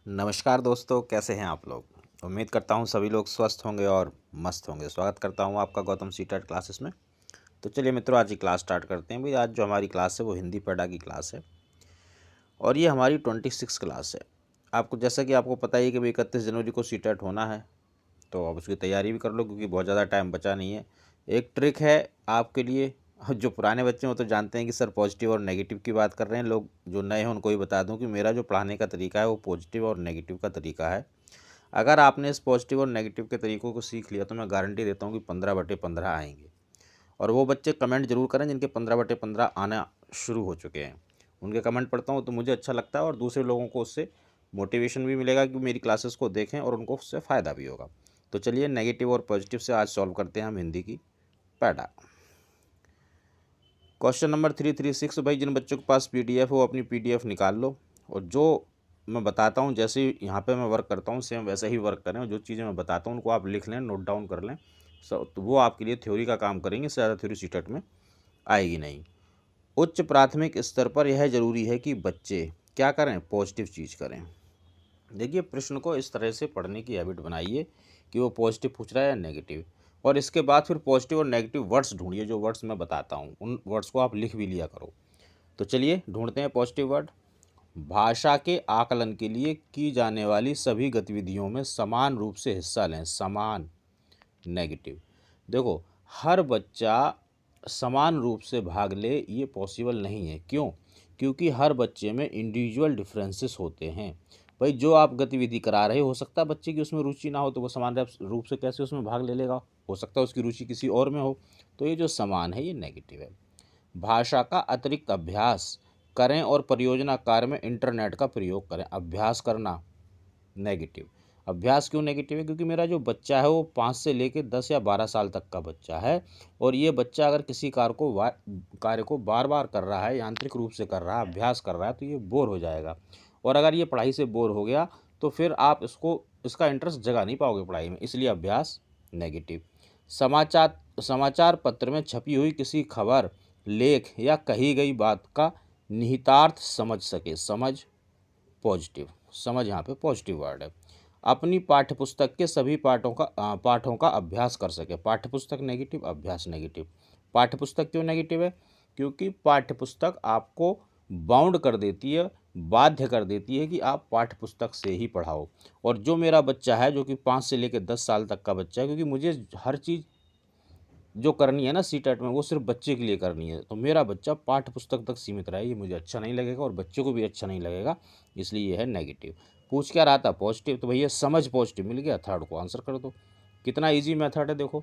नमस्कार दोस्तों, कैसे हैं आप लोग। उम्मीद करता हूं सभी लोग स्वस्थ होंगे और मस्त होंगे। स्वागत करता हूं आपका गौतम सीटेट क्लासेस में। तो चलिए मित्रों, आज की क्लास स्टार्ट करते हैं। भाई आज जो हमारी क्लास है वो हिंदी पैडा की क्लास है और ये हमारी 26 क्लास है। आपको जैसा कि आपको पता ही है कि भाई 31 जनवरी को सीटेट होना है, तो अब उसकी तैयारी भी कर लो क्योंकि बहुत ज़्यादा टाइम बचा नहीं है। एक ट्रिक है आपके लिए, जो पुराने बच्चे हैं वो तो जानते हैं कि सर पॉजिटिव और नेगेटिव की बात कर रहे हैं। लोग जो नए हैं उनको ही बता दूं कि मेरा जो पढ़ाने का तरीका है वो पॉजिटिव और नेगेटिव का तरीका है। अगर आपने इस पॉजिटिव और नेगेटिव के तरीक़ों को सीख लिया तो मैं गारंटी देता हूँ कि 15/15 आएंगे। और वो बच्चे कमेंट जरूर करें जिनके 15/15 आना शुरू हो चुके हैं। उनके कमेंट पढ़ता हूँ तो मुझे अच्छा लगता है और दूसरे लोगों को उससे मोटिवेशन भी मिलेगा कि मेरी क्लासेस को देखें और उनको उससे फ़ायदा भी होगा। तो चलिए नेगेटिव और पॉजिटिव से आज सॉल्व करते हैं हम हिंदी की पैडा। Question number 336। भाई जिन बच्चों के पास पीडीएफ हो अपनी पीडीएफ निकाल लो और जो मैं बताता हूँ जैसे यहाँ पे मैं वर्क करता हूँ सेम वैसे ही वर्क करें और जो चीज़ें मैं बताता हूँ उनको आप लिख लें, नोट डाउन कर लें। तो वो आपके लिए थ्योरी का काम करेंगे, इससे ज़्यादा थ्योरी सीटेट में आएगी नहीं। उच्च प्राथमिक स्तर पर यह जरूरी है कि बच्चे क्या करें, पॉजिटिव चीज़ करें। देखिए प्रश्न को इस तरह से पढ़ने की हैबिट बनाइए कि वो पॉजिटिव पूछ रहा है या नेगेटिव, और इसके बाद फिर पॉजिटिव और नेगेटिव वर्ड्स ढूंढिए। जो वर्ड्स मैं बताता हूँ उन वर्ड्स को आप लिख भी लिया करो। तो चलिए ढूंढते हैं पॉजिटिव वर्ड। भाषा के आकलन के लिए की जाने वाली सभी गतिविधियों में समान रूप से हिस्सा लें। समान, नेगेटिव। देखो हर बच्चा समान रूप से भाग ले ये पॉसिबल नहीं है। क्यों? क्योंकि हर बच्चे में इंडिविजुअल डिफरेंसेस होते हैं। भाई जो आप गतिविधि करा रहे हो सकता है बच्चे की उसमें रुचि ना हो, तो वो समान रूप से कैसे उसमें भाग ले लेगा। हो सकता है उसकी रुचि किसी और में हो। तो ये जो समान है ये नेगेटिव है। भाषा का अतिरिक्त अभ्यास करें और परियोजना कार्य में इंटरनेट का प्रयोग करें। अभ्यास करना, नेगेटिव। अभ्यास क्यों नेगेटिव है? क्योंकि मेरा जो बच्चा है वो 5 से लेकर 10 या 12 साल तक का बच्चा है और ये बच्चा अगर किसी कार्य को बार बार कर रहा है, यांत्रिक रूप से कर रहा है, अभ्यास कर रहा है, तो ये बोर हो जाएगा। और अगर ये पढ़ाई से बोर हो गया तो फिर आप इसका इंटरेस्ट जगा नहीं पाओगे पढ़ाई में, इसलिए अभ्यास नेगेटिव। समाचार पत्र में छपी हुई किसी खबर, लेख या कही गई बात का निहितार्थ समझ सके। समझ, पॉजिटिव। समझ यहाँ पे पॉजिटिव वर्ड है। अपनी पाठ्यपुस्तक के सभी पाठों का अभ्यास कर सके। पाठ्यपुस्तक नेगेटिव, अभ्यास नेगेटिव। पाठ्यपुस्तक क्यों नेगेटिव है? क्योंकि पाठ्यपुस्तक आपको बाउंड कर देती है, बाध्य कर देती है कि आप पाठ्यपुस्तक से ही पढ़ाओ। और जो मेरा बच्चा है जो कि 5 से लेकर 10 साल तक का बच्चा है, क्योंकि मुझे हर चीज़ जो करनी है ना सीटेट में वो सिर्फ बच्चे के लिए करनी है, तो मेरा बच्चा पाठ्य पुस्तक तक सीमित रहे, ये मुझे अच्छा नहीं लगेगा और बच्चों को भी अच्छा नहीं लगेगा, इसलिए ये है नेगेटिव। पूछ क्या रहा था? पॉजिटिव। तो भैया समझ पॉजिटिव मिल गया, थर्ड को आंसर कर दो। कितना ईजी मेथड है देखो।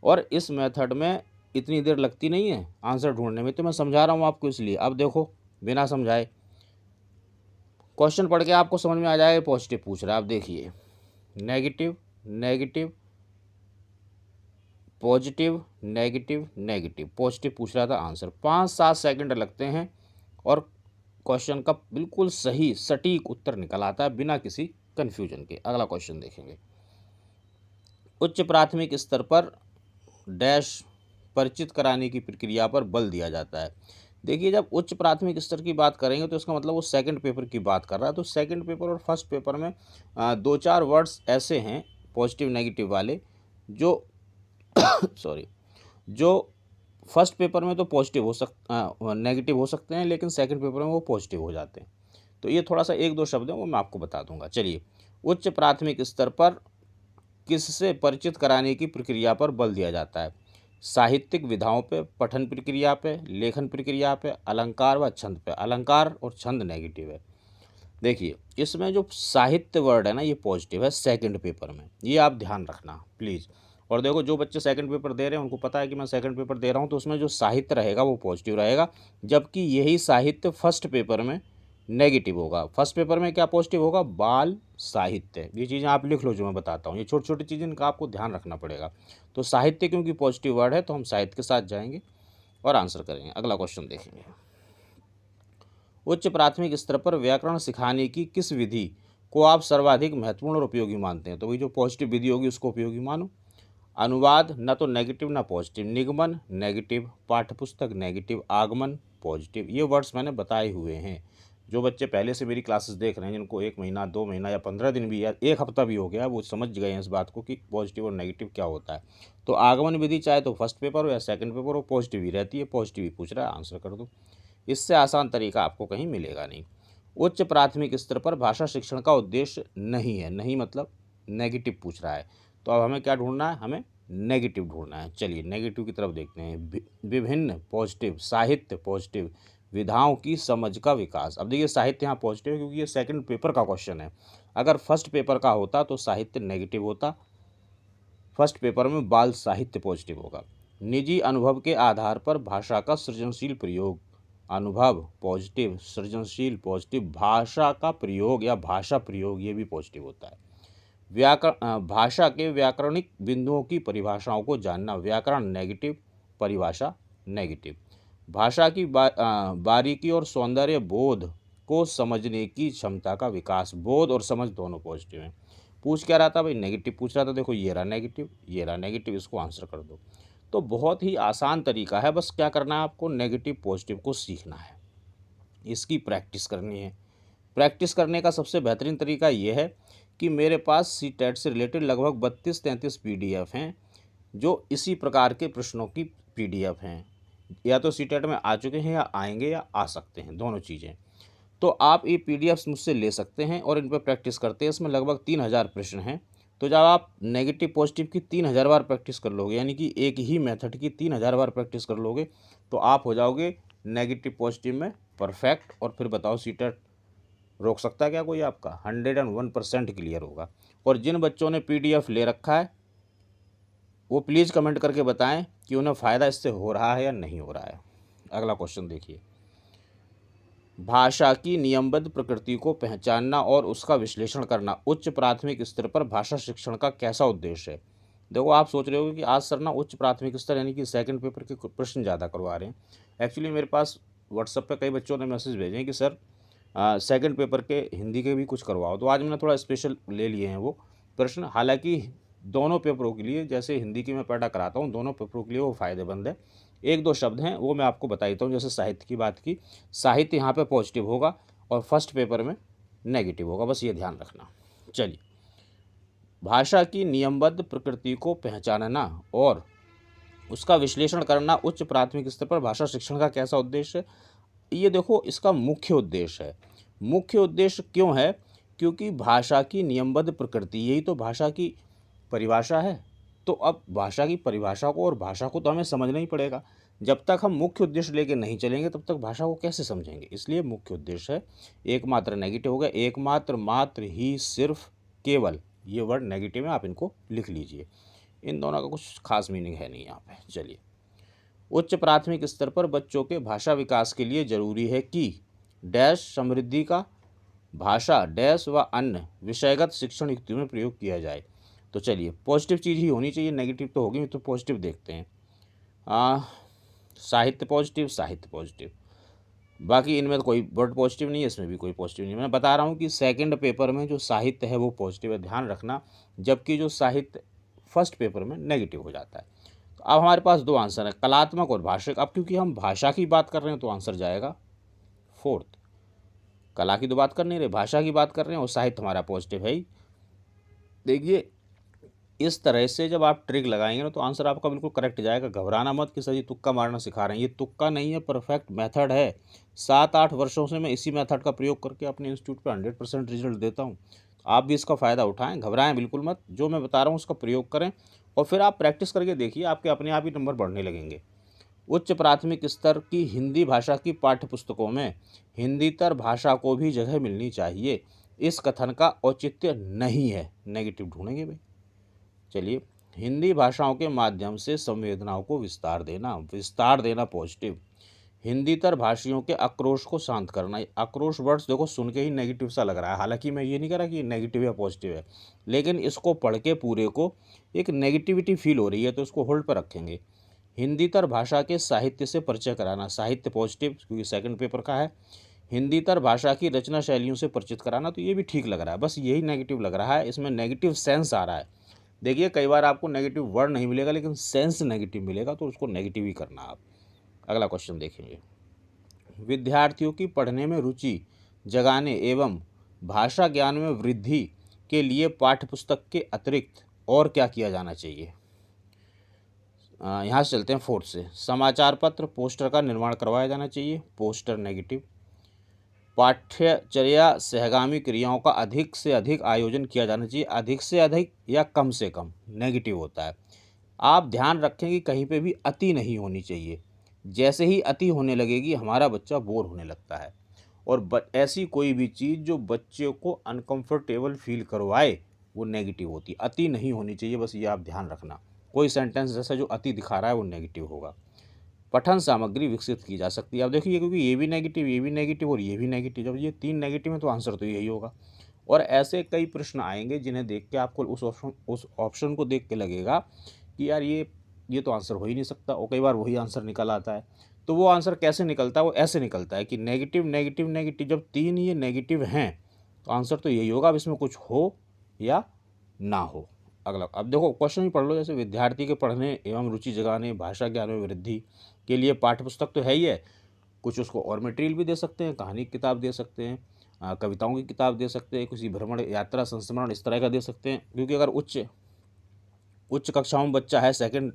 और इस मेथड में इतनी देर लगती नहीं है आंसर ढूंढने में, तो मैं समझा रहा हूँ आपको इसलिए। अब देखो बिना समझाए क्वेश्चन पढ़ के आपको समझ में आ जाएगा पॉजिटिव पूछ रहा है। आप देखिए, negative negative positive negative negative, positive पूछ रहा था आंसर। 5-7 सेकंड लगते हैं और क्वेश्चन का बिल्कुल सही सटीक उत्तर निकल आता है बिना किसी कन्फ्यूजन के। अगला क्वेश्चन देखेंगे। उच्च प्राथमिक स्तर पर डैश परिचित कराने की प्रक्रिया पर बल दिया जाता है। देखिए जब उच्च प्राथमिक स्तर की बात करेंगे तो इसका मतलब वो सेकंड पेपर की बात कर रहा है। तो सेकंड पेपर और फर्स्ट पेपर में 2-4 वर्ड्स ऐसे हैं पॉजिटिव नेगेटिव वाले जो सॉरी, जो फर्स्ट पेपर में तो पॉजिटिव नेगेटिव हो सकते हैं, लेकिन सेकंड पेपर में वो पॉजिटिव हो जाते हैं। तो ये थोड़ा सा 1-2 शब्द हैं वो मैं आपको बता दूंगा। चलिए, उच्च प्राथमिक स्तर पर किससे परिचित कराने की प्रक्रिया पर बल दिया जाता है? साहित्यिक विधाओं पे, पठन प्रक्रिया पे, लेखन प्रक्रिया पे, अलंकार व छंद पे। अलंकार और छंद नेगेटिव है। देखिए इसमें जो साहित्य वर्ड है ना ये पॉजिटिव है सेकंड पेपर में, ये आप ध्यान रखना प्लीज़। और देखो जो बच्चे सेकंड पेपर दे रहे हैं उनको पता है कि मैं सेकंड पेपर दे रहा हूँ, तो उसमें जो साहित्य रहेगा वो पॉजिटिव रहेगा, जबकि यही साहित्य फर्स्ट पेपर में नेगेटिव होगा। फर्स्ट पेपर में क्या पॉजिटिव होगा? बाल साहित्य। ये चीज़ें आप लिख लो जो मैं बताता हूँ, ये छोटी छोटी चीज़ें इनका आपको ध्यान रखना पड़ेगा। तो साहित्य क्योंकि पॉजिटिव वर्ड है तो हम साहित्य के साथ जाएंगे और आंसर करेंगे। अगला क्वेश्चन देखेंगे। उच्च प्राथमिक स्तर पर व्याकरण सिखाने की किस विधि को आप सर्वाधिक महत्वपूर्ण और उपयोगी मानते हैं? तो वही जो पॉजिटिव विधि होगी उसको उपयोगी मानो। अनुवाद न तो नेगेटिव ना पॉजिटिव। निगमन नेगेटिव। पाठ्यपुस्तक नेगेटिव। आगमन पॉजिटिव। ये वर्ड्स मैंने बताए हुए हैं। जो बच्चे पहले से मेरी क्लासेस देख रहे हैं, जिनको 1 महीना, 2 महीना या 15 दिन भी या 1 हफ्ता भी हो गया, वो समझ गए हैं इस बात को कि पॉजिटिव और नेगेटिव क्या होता है। तो आगमन विधि चाहे तो फर्स्ट पेपर हो या सेकंड पेपर हो, पॉजिटिव ही रहती है। पॉजिटिव ही पूछ रहा है, आंसर कर दो। इससे आसान तरीका आपको कहीं मिलेगा नहीं। उच्च प्राथमिक स्तर पर भाषा शिक्षण का उद्देश्य नहीं है। नहीं मतलब नेगेटिव पूछ रहा है। तो अब हमें क्या ढूंढना है? हमें नेगेटिव ढूंढना है। चलिए नेगेटिव की तरफ देखते हैं। विभिन्न पॉजिटिव, साहित्य पॉजिटिव, विधाओं की समझ का विकास। अब देखिए साहित्य यहाँ पॉजिटिव है क्योंकि ये सेकंड पेपर का क्वेश्चन है। अगर फर्स्ट पेपर का होता तो साहित्य नेगेटिव होता। फर्स्ट पेपर में बाल साहित्य पॉजिटिव होगा। निजी अनुभव के आधार पर भाषा का सृजनशील प्रयोग, अनुभव पॉजिटिव, सृजनशील पॉजिटिव, भाषा का प्रयोग या भाषा प्रयोग ये भी पॉजिटिव होता है। भाषा के व्याकरणिक बिंदुओं की परिभाषाओं को जानना, व्याकरण नेगेटिव, परिभाषा नेगेटिव। भाषा की बारीकी और सौंदर्य बोध को समझने की क्षमता का विकास, बोध और समझ दोनों पॉजिटिव हैं। पूछ क्या रहा था भाई? नेगेटिव पूछ रहा था। देखो ये रहा नेगेटिव, ये रहा नेगेटिव, इसको आंसर कर दो। तो बहुत ही आसान तरीका है, बस क्या करना है आपको? नेगेटिव पॉजिटिव को सीखना है, इसकी प्रैक्टिस करनी है। प्रैक्टिस करने का सबसे बेहतरीन तरीका ये है कि मेरे पास सीटेट से रिलेटेड लगभग 32-33 पीडीएफ हैं, जो इसी प्रकार के प्रश्नों की पीडीएफ हैं। या तो सीटेट में आ चुके हैं या आएंगे या आ सकते हैं, दोनों चीज़ें। तो आप ये पीडीएफ्स मुझसे ले सकते हैं और इन पर प्रैक्टिस करते हैं। इसमें लगभग 3000 प्रश्न हैं। तो जब आप नेगेटिव पॉजिटिव की 3000 बार प्रैक्टिस कर लोगे, यानी कि एक ही मेथड की 3000 बार प्रैक्टिस कर लोगे, तो आप हो जाओगे नेगेटिव पॉजिटिव में परफेक्ट। और फिर बताओ सीटेट रोक सकता है क्या कोई आपका? 101% क्लियर होगा। और जिन बच्चों ने पीडीएफ ले रखा है वो प्लीज़ कमेंट करके बताएं कि उन्हें फ़ायदा इससे हो रहा है या नहीं हो रहा है। अगला क्वेश्चन देखिए। भाषा की नियमबद्ध प्रकृति को पहचानना और उसका विश्लेषण करना उच्च प्राथमिक स्तर पर भाषा शिक्षण का कैसा उद्देश्य है? देखो आप सोच रहे हो कि आज सर ना उच्च प्राथमिक स्तर यानी कि सेकंड पेपर के प्रश्न ज़्यादा करवा रहे हैं। एक्चुअली मेरे पास व्हाट्सएप पे कई बच्चों ने मैसेज भेजे हैं कि सर सेकंड पेपर के हिंदी के भी कुछ करवाओ। तो आज मैंने थोड़ा स्पेशल ले लिए हैं वो प्रश्न। हालांकि दोनों पेपरों के लिए, जैसे हिंदी की मैं पढ़ा कराता हूँ, दोनों पेपरों के लिए वो फ़ायदेमंद है। एक दो शब्द हैं वो मैं आपको बता देता हूँ। जैसे साहित्य की बात की, साहित्य यहाँ पे पॉजिटिव होगा और फर्स्ट पेपर में नेगेटिव होगा, बस ये ध्यान रखना। चलिए, भाषा की नियमबद्ध प्रकृति को पहचानना और उसका विश्लेषण करना उच्च प्राथमिक स्तर पर भाषा शिक्षण का कैसा उद्देश्य है? ये देखो इसका मुख्य उद्देश्य है। मुख्य उद्देश्य क्यों है? क्योंकि भाषा की नियमबद्ध प्रकृति, यही तो भाषा की परिभाषा है। तो अब भाषा की परिभाषा को और भाषा को तो हमें समझना ही पड़ेगा। जब तक हम मुख्य उद्देश्य लेके नहीं चलेंगे तब तक भाषा को कैसे समझेंगे? इसलिए मुख्य उद्देश्य है। एकमात्र नेगेटिव हो गया। एकमात्र, मात्र, ही, सिर्फ, केवल, ये वर्ड नेगेटिव है, आप इनको लिख लीजिए। इन दोनों का कुछ खास मीनिंग है नहीं यहाँ पे। चलिए, उच्च प्राथमिक स्तर पर बच्चों के भाषा विकास के लिए जरूरी है कि डैश समृद्धि का भाषा डैश व अन्य विषयगत शिक्षण युक्तियों में प्रयोग किया जाए। तो चलिए, पॉजिटिव चीज़ ही होनी चाहिए, नेगेटिव तो होगी। तो पॉजिटिव देखते हैं। साहित्य पॉजिटिव, साहित्य पॉजिटिव, बाकी इनमें तो कोई वर्ड पॉजिटिव नहीं है, इसमें भी कोई पॉजिटिव नहीं है। मैं बता रहा हूँ कि सेकंड पेपर में जो साहित्य है वो पॉजिटिव है, ध्यान रखना, जबकि जो साहित्य फर्स्ट पेपर में नेगेटिव हो जाता है। तो अब हमारे पास दो आंसर है, कलात्मक और भाषिक। अब क्योंकि हम भाषा की बात कर रहे हैं तो आंसर जाएगा फोर्थ। कला की तो बात कर नहीं रहे, भाषा की बात कर रहे हैं और साहित्य हमारा पॉजिटिव है ही। देखिए, इस तरह से जब आप ट्रिक लगाएंगे ना तो आंसर आपका बिल्कुल करेक्ट जाएगा। घबराना मत कि सर ये तुक्का मारना सिखा रहे हैं। ये तुक्का नहीं है, परफेक्ट मेथड है। 7-8 वर्षों से मैं इसी मेथड का प्रयोग करके अपने इंस्टीट्यूट पे 100% रिजल्ट देता हूँ। आप भी इसका फ़ायदा उठाएं, घबराएं बिल्कुल मत। जो मैं बता रहा हूँ उसका प्रयोग करें और फिर आप प्रैक्टिस करके देखिए, आपके अपने आप ही नंबर बढ़ने लगेंगे। उच्च प्राथमिक स्तर की हिंदी भाषा की पाठ्य पुस्तकों में हिंदीतर भाषा को भी जगह मिलनी चाहिए, इस कथन का औचित्य नहीं है। नेगेटिव ढूंढेंगे भाई। चलिए, हिंदी भाषाओं के माध्यम से संवेदनाओं को विस्तार देना पॉजिटिव। हिंदीतर भाषियों के आक्रोश को शांत करना। आक्रोश वर्ड्स देखो सुन के ही नेगेटिव सा लग रहा है, हालांकि मैं ये नहीं कह रहा कि नेगेटिव या पॉजिटिव है, लेकिन इसको पढ़ के पूरे को एक नेगेटिविटी फील हो रही है, तो इसको होल्ड पर रखेंगे। हिंदीतर भाषा के साहित्य से परिचय कराना, साहित्य पॉजिटिव क्योंकि सेकंड पेपर का है। हिंदीतर भाषा की रचना शैलियों से परिचित कराना, तो ये भी ठीक लग रहा है, बस यही नेगेटिव लग रहा है, इसमें नेगेटिव सेंस आ रहा है। देखिए, कई बार आपको नेगेटिव वर्ड नहीं मिलेगा लेकिन सेंस नेगेटिव मिलेगा, तो उसको नेगेटिव ही करना आप। अगला क्वेश्चन देखेंगे। विद्यार्थियों की पढ़ने में रुचि जगाने एवं भाषा ज्ञान में वृद्धि के लिए पाठ्यपुस्तक के अतिरिक्त और क्या किया जाना चाहिए। यहाँ से चलते हैं फोर्थ से। समाचार पत्र पोस्टर का निर्माण करवाया जाना चाहिए, पोस्टर नेगेटिव। पाठ्यचर्या सहगामी क्रियाओं का अधिक से अधिक आयोजन किया जाना चाहिए, अधिक से अधिक या कम से कम नेगेटिव होता है। आप ध्यान रखें कि कहीं पे भी अति नहीं होनी चाहिए। जैसे ही अति होने लगेगी हमारा बच्चा बोर होने लगता है, और ऐसी कोई भी चीज़ जो बच्चे को अनकंफर्टेबल फील करवाए वो नेगेटिव होती है। अति नहीं होनी चाहिए, बस ये आप ध्यान रखना। कोई सेंटेंस जैसा जो अति दिखा रहा है वो नेगेटिव होगा। पठन सामग्री विकसित की जा सकती है। अब देखिए, क्योंकि ये भी नेगेटिव, ये भी नेगेटिव और ये भी नेगेटिव, जब ये 3 नेगेटिव है तो आंसर तो यही होगा। और ऐसे कई प्रश्न आएंगे जिन्हें देख के आपको उस ऑप्शन को देख के लगेगा कि यार ये तो आंसर हो ही नहीं सकता, और कई बार वही आंसर निकल आता है। तो वो आंसर कैसे निकलता है, वो ऐसे निकलता है कि नेगेटिव नेगेटिव नेगेटिव, जब 3 ये नेगेटिव हैं तो आंसर तो यही होगा। अब इसमें कुछ हो या ना हो। अगला, अब देखो क्वेश्चन ही पढ़ लो। जैसे विद्यार्थी के पढ़ने एवं रुचि जगाने, भाषा ज्ञान में वृद्धि के लिए पाठ्यपुस्तक तो है ही है, कुछ उसको और मटेरियल भी दे सकते हैं, कहानी की किताब दे सकते हैं, कविताओं की किताब दे सकते हैं, किसी भ्रमण यात्रा संस्मरण इस तरह का दे सकते हैं। क्योंकि अगर उच्च कक्षाओं में बच्चा है, सेकंड,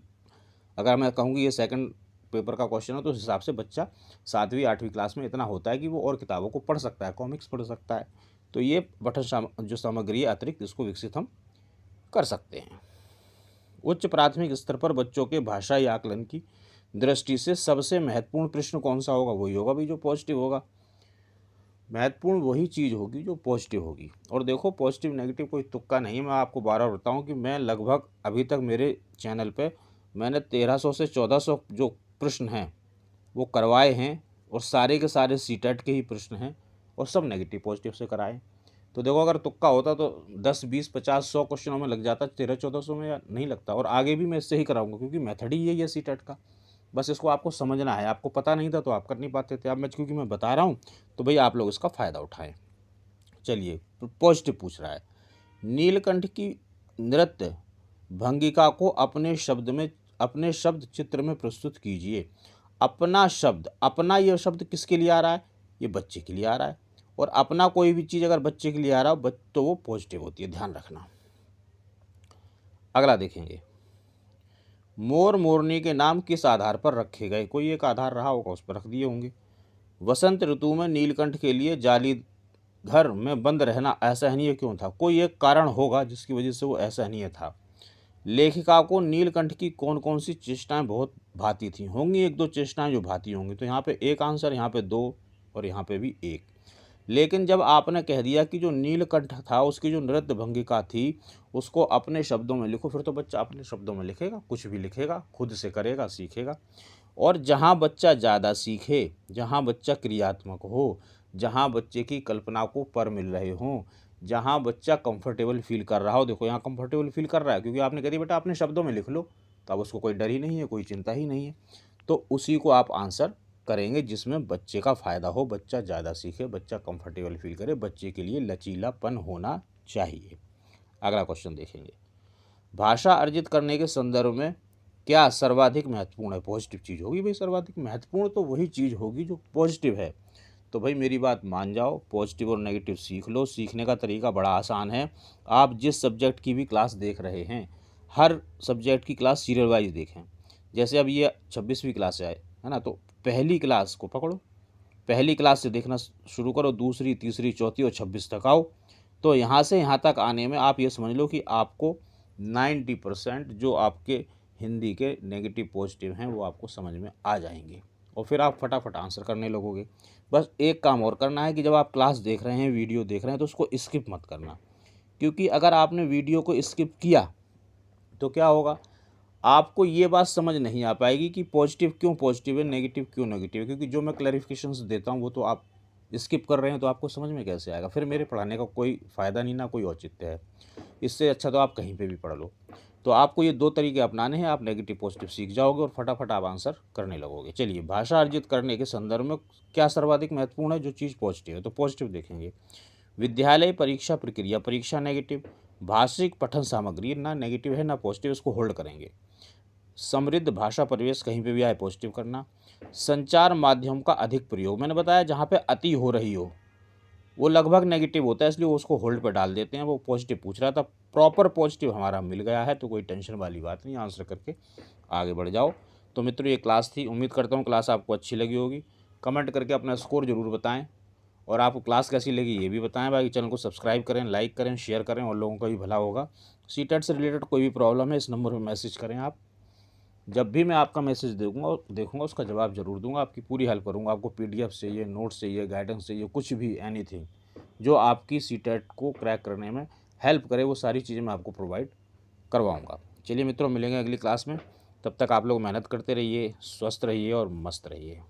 अगर मैं कहूँगी ये सेकंड पेपर का क्वेश्चन है, तो उस हिसाब से बच्चा 7वीं 8वीं क्लास में इतना होता है कि वो और किताबों को पढ़ सकता है, कॉमिक्स पढ़ सकता है। तो ये पठन जो सामग्री है अतिरिक्त, इसको विकसित हम कर सकते हैं। उच्च प्राथमिक स्तर पर बच्चों के भाषा या आकलन की दृष्टि से सबसे महत्वपूर्ण प्रश्न कौन सा होगा, वही होगा भी जो पॉजिटिव होगा। महत्वपूर्ण वही चीज़ होगी जो पॉजिटिव होगी। और देखो, पॉजिटिव नेगेटिव कोई तुक्का नहीं। मैं आपको बार बार बताऊँ कि मैं लगभग अभी तक मेरे चैनल पे मैंने 1300 से 1400 जो प्रश्न हैं वो करवाए हैं, और सारे के सारे सीटेट के ही प्रश्न हैं, और सब नेगेटिव पॉजिटिव से कराए। तो देखो, अगर तुक्का होता तो 10 20 50 100 क्वेश्चनों में लग जाता, 1300-1400 में या नहीं लगता। और आगे भी मैं इससे ही कराऊंगा, क्योंकि मेथड ही यही है सीटेट का। बस इसको आपको समझना है। आपको पता नहीं था तो आप कर नहीं पाते थे। अब क्योंकि मैं बता रहा हूँ तो भाई आप लोग इसका फ़ायदा उठाएं। चलिए, पॉजिटिव पूछ रहा है। नीलकंठ की नृत्य भंगिका को अपने शब्द चित्र में प्रस्तुत कीजिए। अपना शब्द, अपना ये शब्द किसके लिए आ रहा है, ये बच्चे के लिए आ रहा है। और अपना कोई भी चीज़ अगर बच्चे के लिए आ रहा हो तो वो पॉजिटिव होती है, ध्यान रखना। अगला देखेंगे, मोर मोरनी के नाम किस आधार पर रखे गए। कोई एक आधार रहा होगा, उस पर रख दिए होंगे। वसंत ऋतु में नीलकंठ के लिए जाली घर में बंद रहना असहनीय क्यों था। कोई एक कारण होगा जिसकी वजह से वो असहनीय था। लेखिका को नीलकंठ की कौन कौन सी चेष्टाएं बहुत भाती थी। होंगी 1-2 चेष्टाएं जो भाती होंगी। तो यहाँ पे एक आंसर, यहाँ पे 2 और यहाँ पे भी 1। लेकिन जब आपने कह दिया कि जो नीलकंठ था उसकी जो नृत्य भंगिका थी उसको अपने शब्दों में लिखो, फिर तो बच्चा अपने शब्दों में लिखेगा, कुछ भी लिखेगा, खुद से करेगा, सीखेगा। और जहाँ बच्चा ज़्यादा सीखे, जहाँ बच्चा क्रियात्मक हो, जहाँ बच्चे की कल्पना को पर मिल रहे हों, जहाँ बच्चा कंफर्टेबल फील कर रहा हो। देखो, यहाँ कंफर्टेबल फील कर रहा है क्योंकि आपने कह दिया बेटा अपने शब्दों में लिख लो, तो अब उसको कोई डर ही नहीं है, कोई चिंता ही नहीं है। तो उसी को आप आंसर करेंगे जिसमें बच्चे का फ़ायदा हो, बच्चा ज़्यादा सीखे, बच्चा कंफर्टेबल फील करे, बच्चे के लिए लचीलापन होना चाहिए। अगला क्वेश्चन देखेंगे, भाषा अर्जित करने के संदर्भ में क्या सर्वाधिक महत्वपूर्ण है। पॉजिटिव चीज़ होगी भाई, सर्वाधिक महत्वपूर्ण तो वही चीज़ होगी जो पॉजिटिव है। तो भाई मेरी बात मान जाओ, पॉजिटिव और नेगेटिव सीख लो। सीखने का तरीका बड़ा आसान है। आप जिस सब्जेक्ट की भी क्लास देख रहे हैं, हर सब्जेक्ट की क्लास सीरियल वाइज देखें। जैसे अब ये 26वीं क्लास है ना, तो पहली क्लास को पकड़ो, पहली क्लास से देखना शुरू करो, दूसरी, तीसरी, चौथी और 26 तक आओ। तो यहाँ से यहाँ तक आने में आप ये समझ लो कि आपको 90% जो आपके हिंदी के नेगेटिव पॉजिटिव हैं वो आपको समझ में आ जाएंगे, और फिर आप फटाफट आंसर करने लगोगे। बस एक काम और करना है कि जब आप क्लास देख रहे हैं, वीडियो देख रहे हैं, तो उसको स्किप मत करना। क्योंकि अगर आपने वीडियो को स्किप किया तो क्या होगा, आपको ये बात समझ नहीं आ पाएगी कि पॉजिटिव क्यों पॉजिटिव है, नेगेटिव क्यों नेगेटिव है। क्योंकि जो मैं क्लैरिफिकेशंस देता हूँ वो तो आप स्किप कर रहे हैं, तो आपको समझ में कैसे आएगा। फिर मेरे पढ़ाने का कोई फ़ायदा नहीं, ना कोई औचित्य है। इससे अच्छा तो आप कहीं पे भी पढ़ लो। तो आपको ये 2 तरीके अपनाने हैं, आप नेगेटिव पॉजिटिव सीख जाओगे और फटाफट आप आंसर करने लगोगे। चलिए, भाषा अर्जित करने के संदर्भ में क्या सर्वाधिक महत्वपूर्ण है, जो चीज़ पॉजिटिव है। तो पॉजिटिव देखेंगे, विद्यालय परीक्षा प्रक्रिया, परीक्षा नेगेटिव। भाषिक पठन सामग्री ना नेगेटिव है ना पॉजिटिव, इसको होल्ड करेंगे। समृद्ध भाषा परिवेश, कहीं पे भी आए पॉजिटिव करना। संचार माध्यम का अधिक प्रयोग, मैंने बताया जहाँ पे अति हो रही हो, वो लगभग नेगेटिव होता है, इसलिए वो उसको होल्ड पे डाल देते हैं। वो पॉजिटिव पूछ रहा था, प्रॉपर पॉजिटिव हमारा मिल गया है, तो कोई टेंशन वाली बात नहीं, आंसर करके आगे बढ़ जाओ। तो मित्रों ये क्लास थी, उम्मीद करता हूँ क्लास आपको अच्छी लगी होगी। कमेंट करके अपना स्कोर ज़रूर बताएं, और आपको क्लास कैसी लगी ये भी बताएं। बाकी चैनल को सब्सक्राइब करें, लाइक करें, शेयर करें, और लोगों का भी भला होगा। सीटेट से रिलेटेड कोई भी प्रॉब्लम है, इस नंबर पर मैसेज करें आप। जब भी मैं आपका मैसेज देखूंगा उसका जवाब ज़रूर दूंगा, आपकी पूरी हेल्प करूंगा। आपको पीडीएफ चाहिए, नोट्स चाहिए, गाइडेंस चाहिए, कुछ भी, एनीथिंग जो आपकी सीटेट को क्रैक करने में हेल्प करे, वो सारी चीज़ें मैं आपको प्रोवाइड करवाऊंगा। चलिए मित्रों, मिलेंगे अगली क्लास में। तब तक आप लोग मेहनत करते रहिए, स्वस्थ रहिए और मस्त रहिए।